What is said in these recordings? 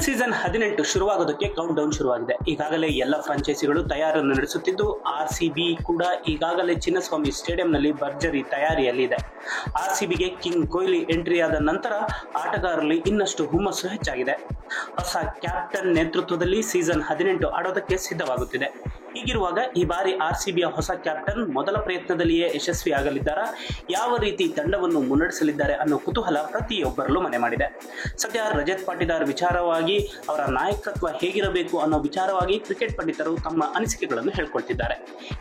Season 18 ಶುರುವಾಗೋದಕ್ಕೆ count down ಶುರುವಾಗಿದೆ. ಈಗಾಗಲೇ ಎಲ್ಲ ಫ್ರಾಂಚೈಸಿಗಳು ತಯಾರನ್ನು ನಡೆಸುತ್ತಿದ್ದು, ಆರ್ಸಿಬಿ ಕೂಡ ಈಗಾಗಲೇ ಚಿನ್ನಸ್ವಾಮಿ ಸ್ಟೇಡಿಯಂನಲ್ಲಿ ಭರ್ಜರಿ ತಯಾರಿಯಲ್ಲಿದೆ. ಆರ್ಸಿಬಿಗೆ ಕಿಂಗ್ ಕೊಹ್ಲಿ ಎಂಟ್ರಿಯಾದ ನಂತರ ಆಟಗಾರರಲ್ಲಿ ಇನ್ನಷ್ಟು ಹುಮ್ಮಸ್ಸು ಹೆಚ್ಚಾಗಿದೆ. ಹೊಸ ಕ್ಯಾಪ್ಟನ್ ನೇತೃತ್ವದಲ್ಲಿ ಸೀಸನ್ 18 ಆಡೋದಕ್ಕೆ ಸಿದ್ಧವಾಗುತ್ತಿದೆ. ಹೀಗಿರುವಾಗ ಈ ಬಾರಿ ಆರ್ಸಿಬಿಯ ಹೊಸ ಕ್ಯಾಪ್ಟನ್ ಮೊದಲ ಪ್ರಯತ್ನದಲ್ಲಿಯೇ ಯಶಸ್ವಿಯಾಗಲಿದ್ದಾರಾ? ಯಾವ ರೀತಿ ತಂಡವನ್ನು ಮುನ್ನಡೆಸಲಿದ್ದಾರೆ ಅನ್ನೋ ಕುತೂಹಲ ಪ್ರತಿಯೊಬ್ಬರಲ್ಲೂ ಮನೆ ಮಾಡಿದೆ. ಸದ್ಯ ರಜತ್ ಪಾಟಿದಾರ್ ವಿಚಾರವಾಗಿ ಅವರ ನಾಯಕತ್ವ ಹೇಗಿರಬೇಕು ಅನ್ನೋ ವಿಚಾರವಾಗಿ ಕ್ರಿಕೆಟ್ ಪಂಡಿತರು ತಮ್ಮ ಅನಿಸಿಕೆಗಳನ್ನು ಹೇಳ್ಕೊಳ್ತಿದ್ದಾರೆ.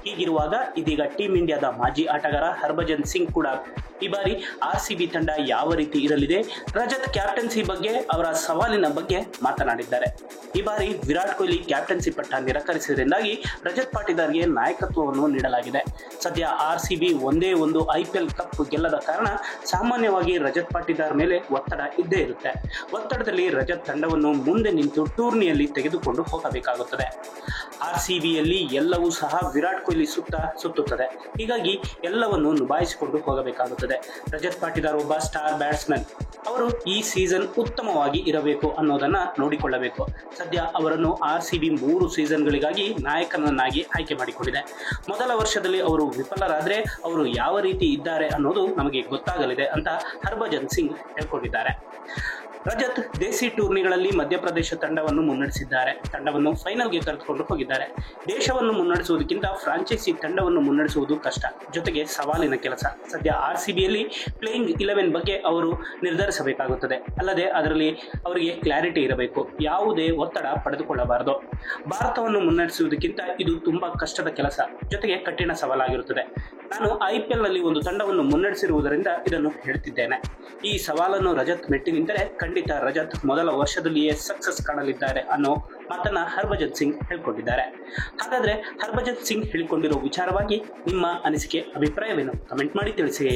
ಹೀಗಿರುವಾಗ ಇದೀಗ ಟೀಂ ಇಂಡಿಯಾದ ಮಾಜಿ ಆಟಗಾರ ಹರ್ಭಜನ್ ಸಿಂಗ್ ಕೂಡ ಈ ಬಾರಿ ಆರ್ಸಿಬಿ ತಂಡ ಯಾವ ರೀತಿ ಇರಲಿದೆ, ರಜತ್ ಕ್ಯಾಪ್ಟನ್ಸಿ ಬಗ್ಗೆ, ಅವರ ಸವಾಲಿನ ಬಗ್ಗೆ ಮಾತನಾಡಿದ್ದಾರೆ. ಈ ಬಾರಿ ವಿರಾಟ್ ಕೊಹ್ಲಿ ಕ್ಯಾಪ್ಟನ್ಸಿ ಪಟ್ಟ ನಿರಾಕರಿಸಿದ್ರಿಂದಾಗಿ ರಜತ್ ಪಾಟಿದಾರ್ಗೆ ನಾಯಕತ್ವವನ್ನು ನೀಡಲಾಗಿದೆ. ಸದ್ಯ ಆರ್ಸಿಬಿ ಒಂದೇ ಒಂದು IPL ಕಪ್ ಗೆಲ್ಲದ ಕಾರಣ ಸಾಮಾನ್ಯವಾಗಿ ರಜತ್ ಪಾಟಿದಾರ್ ಮೇಲೆ ಒತ್ತಡ ಇದ್ದೇ ಇರುತ್ತೆ. ಒತ್ತಡದಲ್ಲಿ ರಜತ್ ತಂಡವನ್ನು ಮುಂದೆ ನಿಂತು ಟೂರ್ನಿಯಲ್ಲಿ ತೆಗೆದುಕೊಂಡು ಹೋಗಬೇಕಾಗುತ್ತದೆ. ಆರ್ಸಿಬಿಯಲ್ಲಿ ಎಲ್ಲವೂ ಸಹ ವಿರಾಟ್ ಕೊಹ್ಲಿ ಸುತ್ತ ಸುತ್ತುತ್ತದೆ. ಹೀಗಾಗಿ ಎಲ್ಲವನ್ನು ನಿಭಾಯಿಸಿಕೊಂಡು ಹೋಗಬೇಕಾಗುತ್ತದೆ. ರಜತ್ ಪಾಟಿದಾರ್ ಒಬ್ಬ ಸ್ಟಾರ್ ಬ್ಯಾಟ್ಸ್ಮನ್. ಅವರು ಈ ಸೀಸನ್ ಉತ್ತಮವಾಗಿ ಇರಬೇಕು ಅನ್ನೋದನ್ನ ನೋಡಿಕೊಳ್ಳಬೇಕು. ಸದ್ಯ ಅವರನ್ನು ಆರ್ಸಿಬಿ 3 ಸೀಸನ್ಗಳಿಗಾಗಿ ನಾಯಕನನ್ನಾಗಿ ಆಯ್ಕೆ ಮಾಡಿಕೊಂಡಿದೆ. ಮೊದಲ ವರ್ಷದಲ್ಲಿ ಅವರು ವಿಫಲರಾದ್ರೆ ಅವರು ಯಾವ ರೀತಿ ಇದ್ದಾರೆ ಅನ್ನೋದು ನಮಗೆ ಗೊತ್ತಾಗಲಿದೆ ಅಂತ ಹರ್ಭಜನ್ ಸಿಂಗ್ ಹೇಳ್ಕೊಂಡಿದ್ದಾರೆ. ರಜತ್ ದೇಸಿ ಟೂರ್ನಿಗಳಲ್ಲಿ ಮಧ್ಯಪ್ರದೇಶ ತಂಡವನ್ನು ಮುನ್ನಡೆಸಿದ್ದಾರೆ. ತಂಡವನ್ನು ಫೈನಲ್ಗೆ ಕರೆದುಕೊಂಡು ಹೋಗಿದ್ದಾರೆ. ದೇಶವನ್ನು ಮುನ್ನಡೆಸುವುದಕ್ಕಿಂತ ಫ್ರಾಂಚೈಸಿ ತಂಡವನ್ನು ಮುನ್ನಡೆಸುವುದು ಕಷ್ಟ, ಜೊತೆಗೆ ಸವಾಲಿನ ಕೆಲಸ. ಸದ್ಯ ಆರ್ಸಿಬಿಯಲ್ಲಿ ಪ್ಲೇಯಿಂಗ್ 11 ಬಗ್ಗೆ ಅವರು ನಿರ್ಧರಿಸಬೇಕಾಗುತ್ತದೆ. ಅಲ್ಲದೆ ಅದರಲ್ಲಿ ಅವರಿಗೆ ಕ್ಲಾರಿಟಿ ಇರಬೇಕು. ಯಾವುದೇ ಒತ್ತಡ ಪಡೆದುಕೊಳ್ಳಬಾರದು. ಭಾರತವನ್ನು ಮುನ್ನಡೆಸುವುದಕ್ಕಿಂತ ಇದು ತುಂಬಾ ಕಷ್ಟದ ಕೆಲಸ, ಜೊತೆಗೆ ಕಠಿಣ ಸವಾಲಾಗಿರುತ್ತದೆ. ನಾನು IPL ನಲ್ಲಿ ಒಂದು ತಂಡವನ್ನು ಮುನ್ನಡೆಸಿರುವುದರಿಂದ ಇದನ್ನು ಹೇಳ್ತಿದ್ದೇನೆ. ಈ ಸವಾಲನ್ನು ರಜತ್ ಮೆಟ್ಟಿ ನಿಂತರೆ ಖಂಡಿತ ರಜತ್ ಮೊದಲ ವರ್ಷದಲ್ಲಿಯೇ ಸಕ್ಸಸ್ ಕಾಣಲಿದ್ದಾರೆ ಅನ್ನೋ ಮಾತನ್ನ ಹರ್ಭಜನ್ ಸಿಂಗ್ ಹೇಳ್ಕೊಂಡಿದ್ದಾರೆ. ಹಾಗಾದ್ರೆ ಹರ್ಭಜನ್ ಸಿಂಗ್ ಹೇಳಿಕೊಂಡಿರೋ ವಿಚಾರವಾಗಿ ನಿಮ್ಮ ಅನಿಸಿಕೆ, ಅಭಿಪ್ರಾಯವೇನು? ಕಮೆಂಟ್ ಮಾಡಿ ತಿಳಿಸಿ.